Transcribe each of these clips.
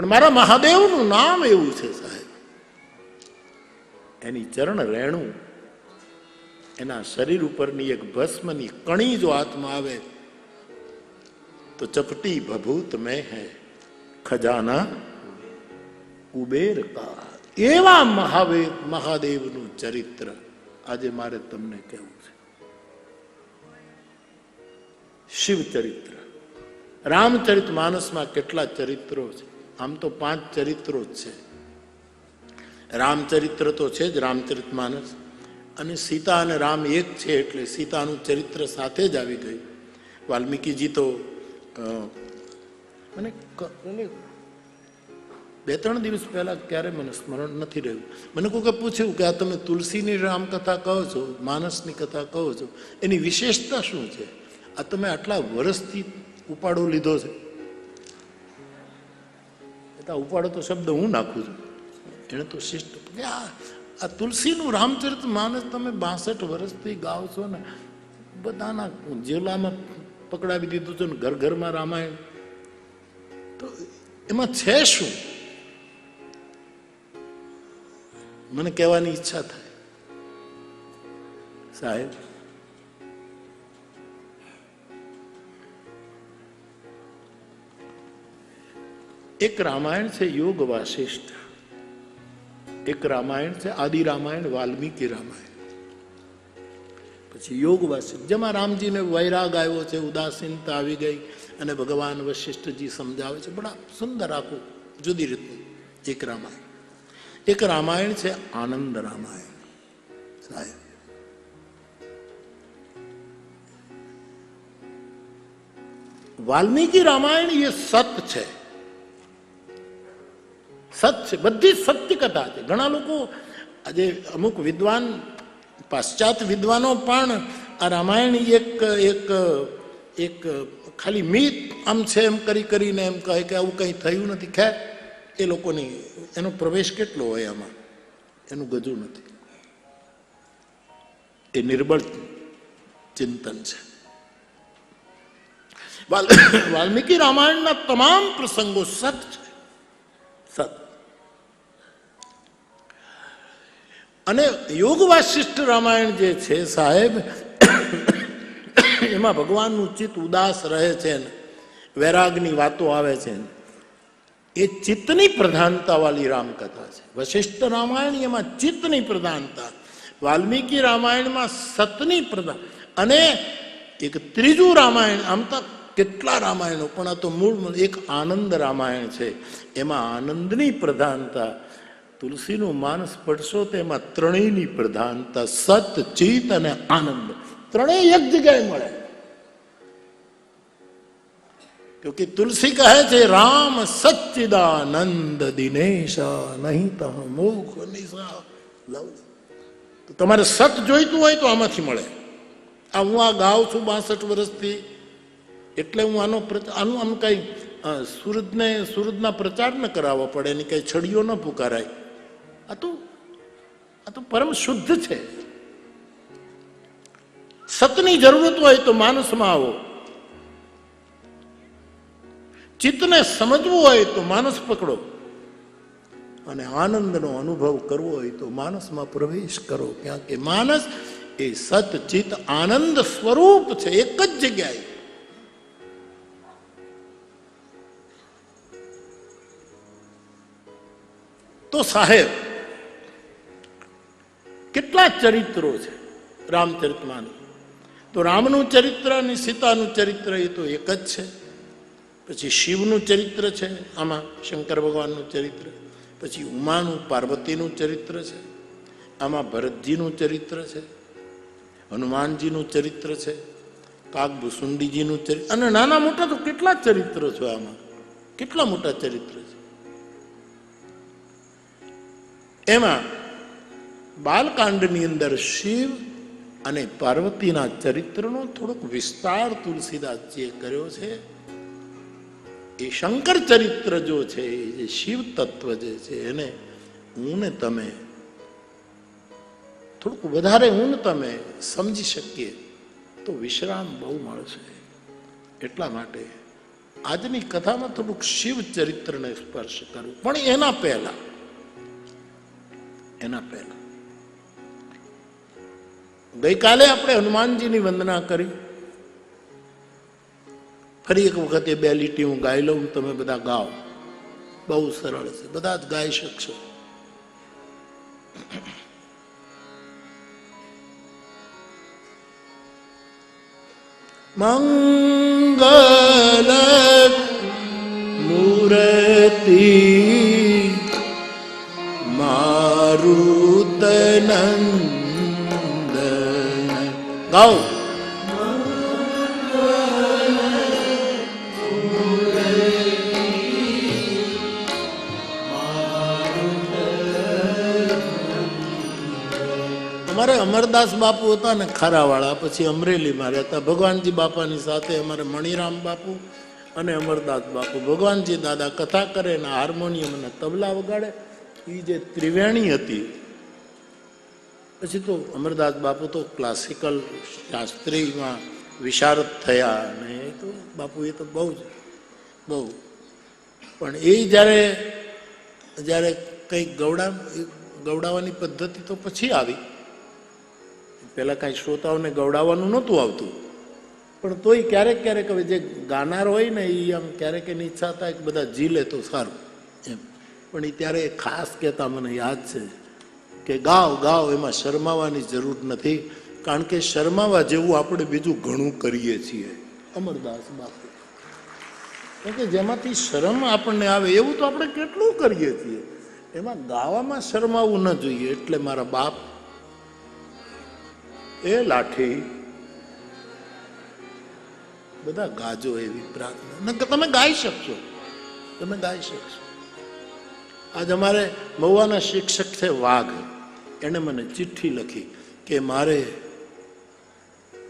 પણ મારા મહાદેવનું નામ એવું છે સાહેબ, એની ચરણ રેણુ, એના શરીર ઉપરની એક ભસ્મની કણી જો હાથમાં આવે તો ચપટી ભભૂત મેં હૈ ખજાના કુબેર કા. એવા મહાદેવનું ચરિત્ર આજે મારે તમને કહેવું છે. શિવ ચરિત્ર, રામચરિત માનસમાં કેટલા ચરિત્રો છે? આમ તો 5 ચરિત્રો જ છે. રામચરિત્ર તો છે જ, રામચરિત માનસ, અને સીતા અને રામ એક છે એટલે સીતાનું ચરિત્ર સાથે જ આવી ગયું. વાલ્મીકીજી તો મને 2-3 દિવસ પહેલા ક્યારે મને સ્મરણ નથી રહ્યું, મને કોઈકે પૂછ્યું કે આ તમે તુલસીની રામકથા કહો છો, માનસની કથા કહો છો, એની વિશેષતા શું છે? આ તમે આટલા વર્ષથી ઉપાડો લીધો છે. એટલે ઉપાડો તો શબ્દ હું નાખું છું, એને તો શિષ્ટ. આ તુલસીનું રામચરિત માનસ તમે 62 વર્ષથી ગાઓ છો ને, બધાના જેલામાં પકડાવી દીધું છે ને, ઘર ઘરમાં રામાયણ, તો એમાં છે શું? મને કહેવાની ઈચ્છા થાય સાહેબ, એક રામાયણ છે યોગ વાસિષ્ઠ, એક રામાયણ છે આદિ રામાયણ વાલ્મીકી રામાયણ, પછી યોગ વાસિષ્ઠ, જેમાં રામજીને વૈરાગ આવ્યો છે, ઉદાસીનતા આવી ગઈ, અને ભગવાન વશિષ્ઠજી સમજાવે છે. બડા સુંદર, આખું જુદી રીતનું એક રામાયણ. એક રામાયણ છે આનંદ રામાયણ સાહેબ. વાલ્મીકી રામાયણ એ સત છે, સત છે, બધી સત્ય કથા છે. ઘણા લોકો આજે અમુક વિદ્વાન, પાશ્ચાત્ય વિદ્વાનો પણ આ રામાયણ એક ખાલી મીત આમ છે એમ કરીને એમ કહે કે આવું કંઈ થયું નથી. ખેર, એ લોકોની એનો પ્રવેશ કેટલો હોય આમાં, એનું ગજું નથી. એ નિર્બળ ચિંતન છે. વાલ્મીકી રામાયણના તમામ પ્રસંગો સત છે, સત. અને યોગ વાસિષ્ઠ રામાયણ જે છે સાહેબ, એમાં ભગવાનનું ચિત્ત ઉદાસ રહે છે ને વૈરાગની વાતો આવે છે ને, એ ચિત્તની પ્રધાનતા વાળી રામકથા છે. વશિષ્ઠ રામાયણ એમાં ચિત્તની પ્રધાનતા, વાલ્મીકી રામાયણમાં સતની પ્રધાન, અને એક ત્રીજું રામાયણ, આમ તો કેટલા રામાયણો, પણ આ તો મૂળ એક આનંદ રામાયણ છે, એમાં આનંદની પ્રધાનતા. તુલસીનું માનસ પડશો તો એમાં ત્રણેયની પ્રધાનતા, સત, ચિત્ત અને આનંદ, ત્રણેય એક જગ્યાએ મળે. क्योंकि तुलसी કહે છે રામ સચ્ચિદાનંદ દિનેશા નહીં તહ મુખ નિશા લવ. તો તમારે સત જોઈતું હોય તો આમાંથી મળે. આ હું આ ગાઉં છું 62 વર્ષથી, એટલે હું આનું આમ કઈ સુરતના પ્રચાર ન કરાવવો પડે, એની કઈ છડીઓ ન પુકારાય. આ તો પરમ શુદ્ધ છે. સતની જરૂરત હોય તો માનસમાં આવો, ચિત્તને સમજવું હોય તો માનસ પકડો, અને આનંદનો અનુભવ કરવો હોય તો માનસમાં પ્રવેશ કરો. ક્યાં કે માનસ એ સત ચિત્ત આનંદ સ્વરૂપ છે, એક જ જગ્યાએ. તો સાહેબ કેટલા ચરિત્રો છે રામચરિતમાનસ? તો રામનું ચરિત્ર અને સીતાનું ચરિત્ર એ તો એક જ છે. પછી શિવનું ચરિત્ર છે, આમાં શંકર ભગવાનનું ચરિત્ર. પછી ઉમાનું, પાર્વતીનું ચરિત્ર છે, આમાં ભરતજીનું ચરિત્ર છે, હનુમાનજીનું ચરિત્ર છે, કાગભૂસુંડીજીનું ચરિત્ર, અને નાના મોટા તો કેટલા ચરિત્રો છે આમાં, કેટલા મોટા ચરિત્ર છે. એમાં બાલકાંડની અંદર શિવ અને પાર્વતીના ચરિત્રનો થોડોક વિસ્તાર તુલસીદાસજીએ કર્યો છે. એ શંકર ચરિત્ર જો છે, જે શિવ તત્વ જે છે, એને હું ને તમે થોડુંક વધારે તમે સમજી શકીએ તો વિશ્રામ બહુ મળશે. એટલા માટે આજની કથામાં થોડુંક શિવ ચરિત્રને સ્પર્શ કરવું, પણ એના પહેલા ગઈકાલે આપણે હનુમાનજીની વંદના કરી. ફરી એક વખત એ બે લીટી હું ગાઈ લઉં, તમે બધા ગાઓ. બહુ સરળ છે, બધા જ ગાઈ શકશો. મંગલ મૂર્તિ મારુતનંદન. ગાઓ. અમારે અમરદાસ બાપુ હતા ને ખારાવાળા, પછી અમરેલીમાં રહેતા. ભગવાનજી બાપાની સાથે અમારે મણિરામ બાપુ અને અમરદાસ બાપુ. ભગવાનજી દાદા કથા કરે ને હાર્મોનિયમ અને તબલા વગાડે. એ જે ત્રિવેણી હતી, પછી તો અમરદાસ બાપુ તો ક્લાસિકલ શાસ્ત્રીમાં વિશારદ થયા અને એ તો બાપુ એ તો બહુ પણ એ જ્યારે કંઈક ગવડાવવાની પદ્ધતિ તો પછી આવી. પેલા કાંઈ શ્રોતાઓને ગવડાવવાનું નહોતું આવતું, પણ તોય ક્યારેક હવે જે ગાનાર હોય ને એ આમ ક્યારેક એની ઈચ્છા થાય કે બધા જી લે તો સારું એમ. પણ એ ત્યારે ખાસ કહેતા, મને યાદ છે કે ગાવ, એમાં શરમાવાની જરૂર નથી, કારણ કે શરમાવા જેવું આપણે બીજું ઘણું કરીએ છીએ. અમરદાસ બાપુ કે જેમાંથી શરમ આપણને આવે એવું તો આપણે કેટલું કરીએ છીએ, એમાં ગાવામાં શરમાવું ન જોઈએ. એટલે મારા બાપ એ લાઠી બધા ગાજો એવી પ્રાર્થના. તમે ગાઈ શકશો. આજ અમારે મહુવાના શિક્ષક છે વાઘ, એને મને ચિઠ્ઠી લખી કે મારે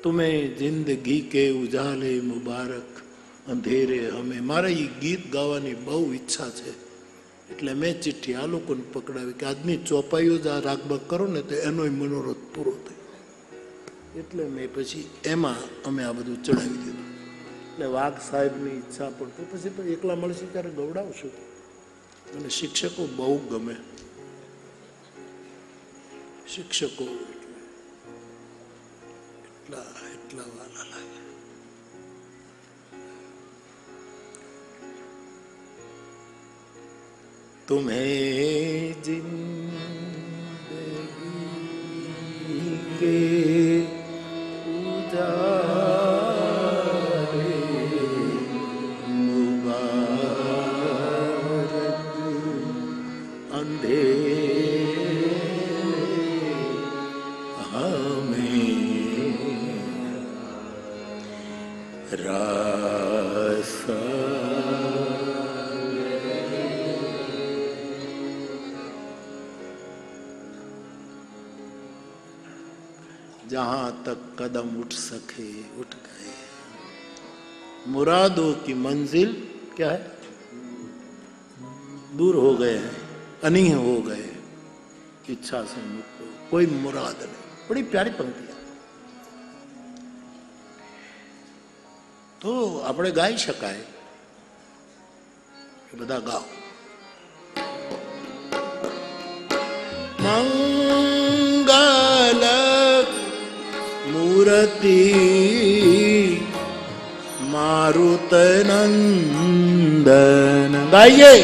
તુમે જિંદગી કે ઉજાલે મુબારક અંધેરે હમે. મારે એ ગીત ગાવાની બહુ ઈચ્છા છે, એટલે મેં ચિઠ્ઠી આ લોકોને પકડાવી કે આજની ચોપાઈઓ જ આ રાગબાગ કરો ને તો એનોય મનોરથ પૂરો થયો. એટલે મેં પછી એમાં અમે આ બધું ચડાવી દીધું. એટલે વાઘ સાહેબની ઈચ્છા પણ તો પછી તો એકલા મળશે ત્યારે ગવડાવશું. મને શિક્ષકો બહુ ગમે, શિક્ષકો એટલા વાલા લાગે. तुम्हें जिंदगी के उजाले मुबारक अंधेरे हमें रास्ता जहां तक कदम उठ सके उठ गए. मुरादों की मंजिल क्या है, दूर हो गए हैं, अनीह हो गए, इच्छा से मुक्त हो, कोई मुराद नहीं. बड़ी प्यारी पंक्तियां. तो આપણે ગાઈ શકાય, બધા ગાઓ. મંગલ મૂર્તિ મારુતનંદન. ગાઈએ.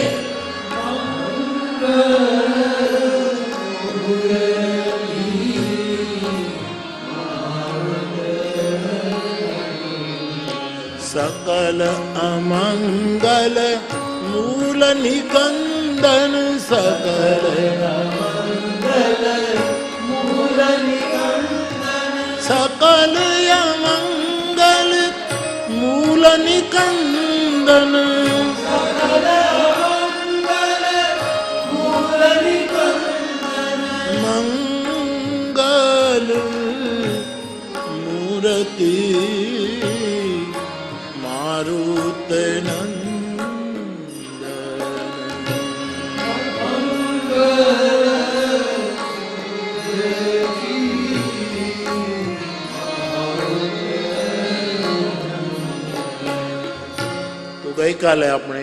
सकल अमंगल मूल निकंदन. सकल अमंगल मूल निकंदन. सकल अमंगल मूल निकंदन. सकल अमंगल मूल निकंदन. मंगल मूर्ति मारुतनंदन. ગઈકાલે આપણે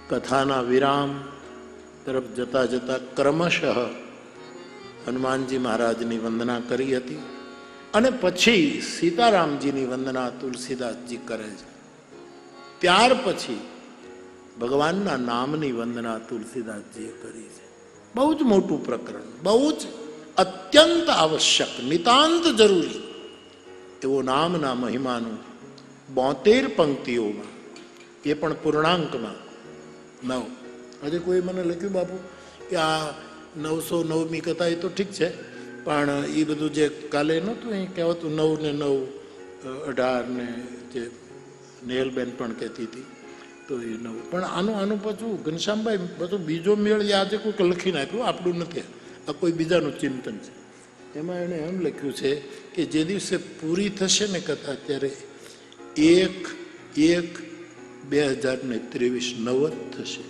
કથાના વિરામ તરફ જતા જતા ક્રમશઃ હનુમાનજી મહારાજની વંદના કરી હતી અને પછી સીતારામજીની વંદના તુલસીદાસજી કરે છે. ત્યાર પછી ભગવાનના નામની વંદના તુલસીદાસજીએ કરી છે. બહુ જ મોટું પ્રકરણ, બહુ જ અત્યંત આવશ્યક, નિતાંત જરૂરી એવો નામના મહિમાનું 72 પંક્તિઓમાં, એ પણ પૂર્ણાંકમાં 9. આજે કોઈ મને લખ્યું બાપુ કે આ 909મી કથા, એ તો ઠીક છે, પણ એ બધું જે કાલે નહોતું અહીં કહેવાતું 9 ને 9 18 ને જે નેહલબેન પણ કહેતી હતી, તો એ 9. પણ આનું પાછું ઘનશ્યામભાઈ બધું બીજો મેળ એ આજે કોઈક લખી નાખ્યું, આપણું નથી, આ કોઈ બીજાનું ચિંતન છે. એમાં એણે એમ લખ્યું છે કે જે દિવસે પૂરી થશે ને કથા ત્યારે 1/1/2023 9 થશે.